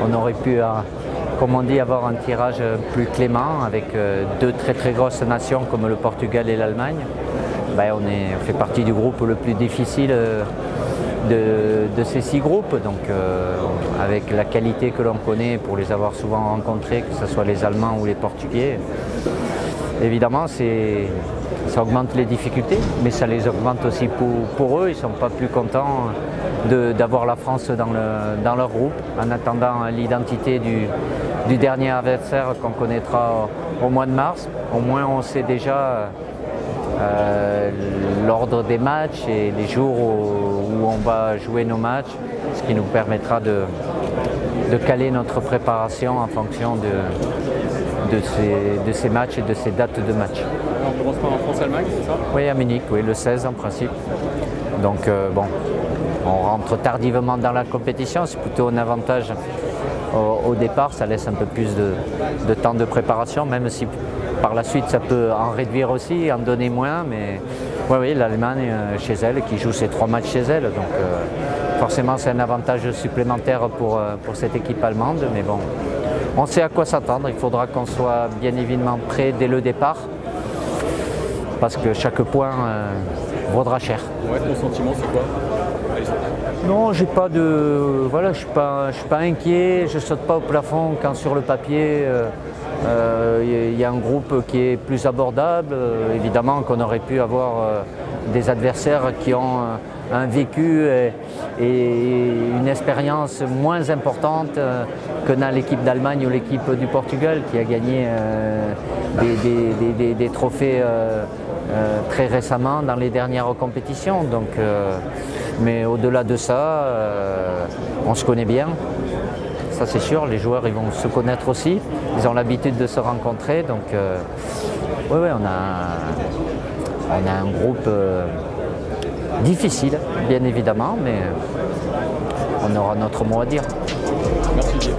on aurait pu, comme on dit, avoir un tirage plus clément avec deux très grosses nations comme le Portugal et l'Allemagne. Ben, on fait partie du groupe le plus difficile de ces 6 groupes, donc avec la qualité que l'on connaît pour les avoir souvent rencontrés, que ce soit les Allemands ou les Portugais, évidemment ça augmente les difficultés, mais ça les augmente aussi pour eux. Ils ne sont pas plus contents d'avoir la France dans leur groupe, en attendant l'identité du dernier adversaire qu'on connaîtra au mois de mars. Au moins on sait déjà l'ordre des matchs et les jours où on va jouer nos matchs, ce qui nous permettra de caler notre préparation en fonction de ces matchs et de ces dates de match. On commence par en France-Allemagne, c'est ça? Oui, à Munich, oui, le 16 en principe. Donc bon, on rentre tardivement dans la compétition, c'est plutôt un avantage au départ, ça laisse un peu plus de temps de préparation, même si par la suite ça peut en réduire aussi, en donner moins, mais oui, l'Allemagne chez elle, qui joue ses 3 matchs chez elle, donc forcément c'est un avantage supplémentaire pour cette équipe allemande, mais bon, on sait à quoi s'attendre. Il faudra qu'on soit bien évidemment prêt dès le départ, parce que chaque point vaudra cher. Ouais, ton sentiment c'est quoi? Non, j'ai pas de, voilà, je suis pas inquiet, je saute pas au plafond quand sur le papier il y a un groupe qui est plus abordable. Évidemment qu'on aurait pu avoir des adversaires qui ont un vécu et une expérience moins importante que dans l'équipe d'Allemagne ou l'équipe du Portugal, qui a gagné des trophées très récemment dans les dernières compétitions. Donc, mais au-delà de ça, on se connaît bien. Ça c'est sûr, les joueurs ils vont se connaître aussi, ils ont l'habitude de se rencontrer, donc oui, on a un groupe difficile, bien évidemment, mais on aura notre mot à dire. Merci.